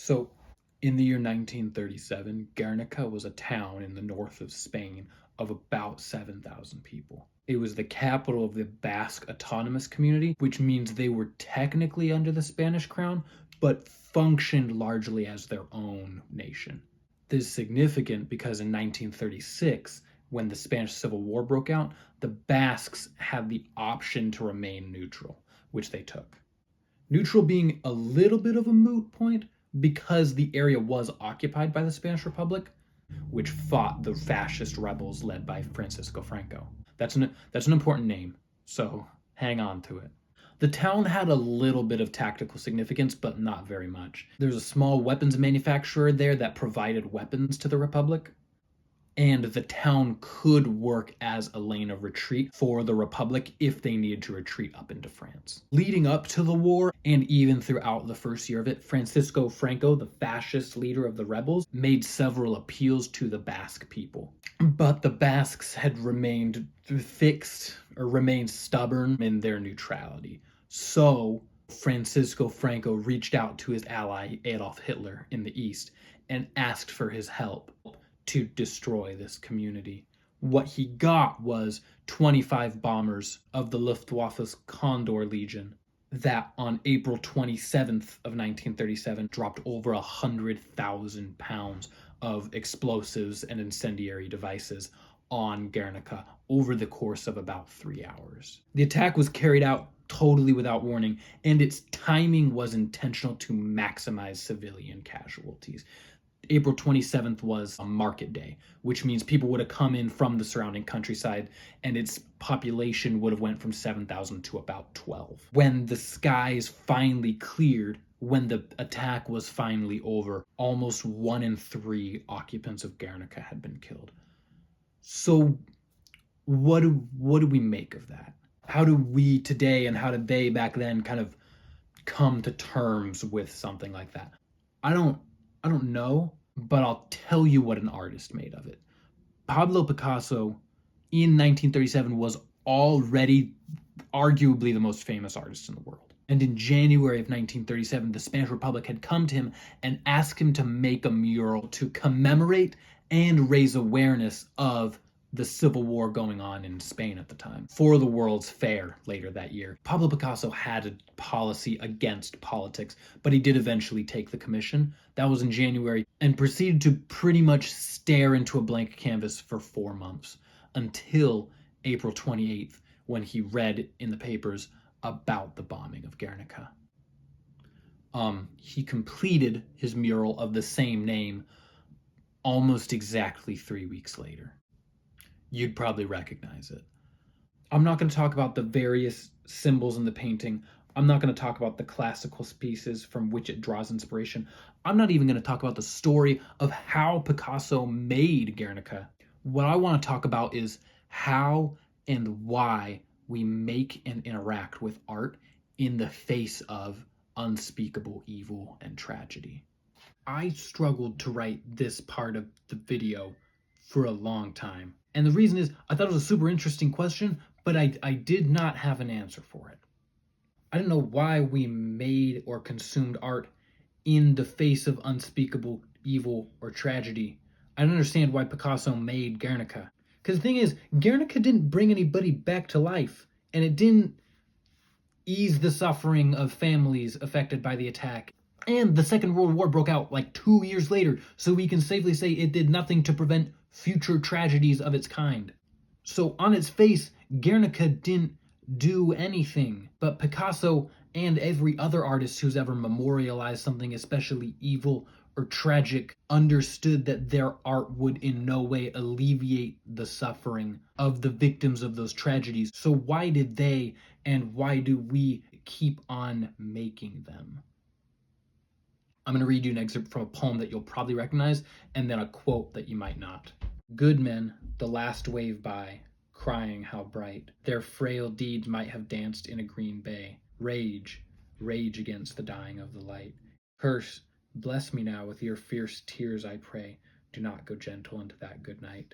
So, in the year 1937, Guernica was a town in the north of Spain of about 7,000 people. It was the capital of the Basque Autonomous Community, which means they were technically under the Spanish crown, but functioned largely as their own nation. This is significant because in 1936, when the Spanish Civil War broke out, the Basques had the option to remain neutral, which they took. Neutral being a little bit of a moot point because the area was occupied by the Spanish Republic, which fought the fascist rebels led by Francisco Franco. That's an important name, so hang on to it. The town had a little bit of tactical significance, but not very much. There's a small weapons manufacturer there that provided weapons to the Republic, and the town could work as a lane of retreat for the Republic if they needed to retreat up into France. Leading up to the war, and even throughout the first year of it, Francisco Franco, the fascist leader of the rebels, made several appeals to the Basque people. But the Basques had remained stubborn in their neutrality. So Francisco Franco reached out to his ally Adolf Hitler in the East and asked for his help to destroy this community. What he got was 25 bombers of the Luftwaffe's Condor Legion that on April 27th of 1937 dropped over 100,000 pounds of explosives and incendiary devices on Guernica over the course of about 3 hours. The attack was carried out totally without warning, and its timing was intentional to maximize civilian casualties. April 27th was a market day, which means people would have come in from the surrounding countryside, and its population would have went from 7,000 to about 12. When the skies finally cleared, when the attack was finally over, almost 1 in 3 occupants of Guernica had been killed. So what do we make of that? How do we today and how did they back then kind of come to terms with something like that? I don't know, but I'll tell you what an artist made of it. Pablo Picasso in 1937 was already arguably the most famous artist in the world. And in January of 1937, the Spanish Republic had come to him and asked him to make a mural to commemorate and raise awareness of the civil war going on in Spain at the time for the World's Fair later that year. Pablo Picasso had a policy against politics, but he did eventually take the commission. That was in January, and proceeded to pretty much stare into a blank canvas for 4 months until April 28th, when he read in the papers about the bombing of Guernica. He completed his mural of the same name almost exactly 3 weeks later. You'd probably recognize it. I'm not going to talk about the various symbols in the painting. I'm not going to talk about the classical pieces from which it draws inspiration. I'm not even going to talk about the story of how Picasso made Guernica. What I want to talk about is how and why we make and interact with art in the face of unspeakable evil and tragedy. I struggled to write this part of the video for a long time. And the reason is, I thought it was a super interesting question, but I did not have an answer for it. I didn't know why we made or consumed art in the face of unspeakable evil or tragedy. I don't understand why Picasso made Guernica. Because the thing is, Guernica didn't bring anybody back to life, and it didn't ease the suffering of families affected by the attack. And the Second World War broke out like 2 years later, so we can safely say it did nothing to prevent future tragedies of its kind. So on its face, Guernica didn't do anything, but Picasso and every other artist who's ever memorialized something especially evil or tragic understood that their art would in no way alleviate the suffering of the victims of those tragedies. So why did they and why do we keep on making them? I'm going to read you an excerpt from a poem that you'll probably recognize, and then a quote that you might not. Good men, the last wave by, crying how bright their frail deeds might have danced in a green bay. Rage, rage against the dying of the light. Curse, bless me now with your fierce tears, I pray. Do not go gentle into that good night.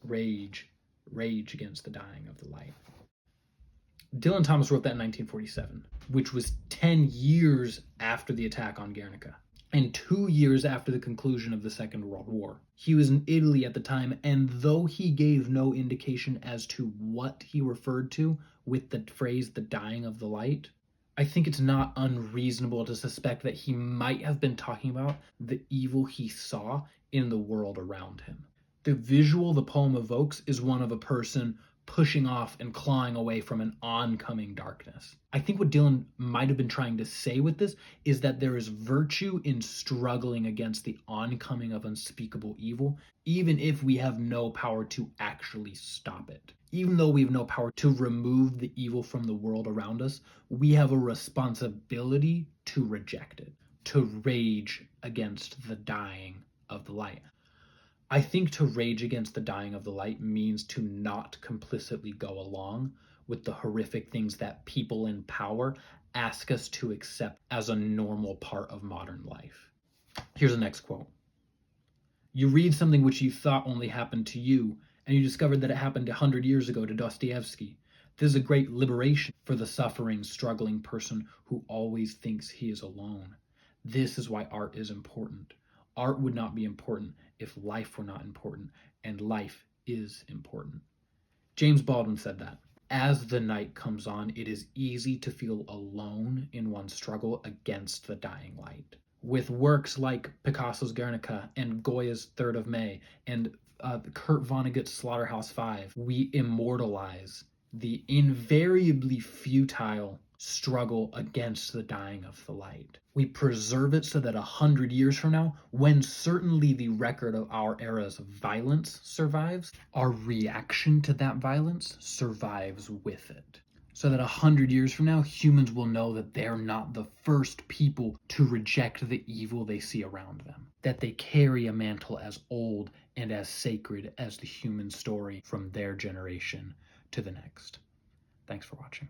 Rage, rage against the dying of the light. Dylan Thomas wrote that in 1947, which was 10 years after the attack on Guernica. and 2 years after the conclusion of the Second World War. He was in Italy at the time, and though he gave no indication as to what he referred to with the phrase the dying of the light, I think it's not unreasonable to suspect that he might have been talking about the evil he saw in the world around him. The visual the poem evokes is one of a person pushing off and clawing away from an oncoming darkness. I think what Dylan might have been trying to say with this is that there is virtue in struggling against the oncoming of unspeakable evil, even if we have no power to actually stop it. Even though we have no power to remove the evil from the world around us, we have a responsibility to reject it, to rage against the dying of the light. I think to rage against the dying of the light means to not complicitly go along with the horrific things that people in power ask us to accept as a normal part of modern life. Here's the next quote. You read something which you thought only happened to you, and you discovered that it happened 100 years ago to Dostoevsky. This is a great liberation for the suffering, struggling person who always thinks he is alone. This is why art is important. Art would not be important if life were not important, and life is important. James Baldwin said that. As the night comes on, it is easy to feel alone in one's struggle against the dying light. With works like Picasso's Guernica and Goya's 3rd of May and Kurt Vonnegut's Slaughterhouse-Five, we immortalize the invariably futile struggle against the dying of the light. We preserve it so that 100 years from now, when certainly the record of our era's violence survives, our reaction to that violence survives with it. So that 100 years from now, humans will know that they're not the first people to reject the evil they see around them. That they carry a mantle as old and as sacred as the human story from their generation to the next. Thanks for watching.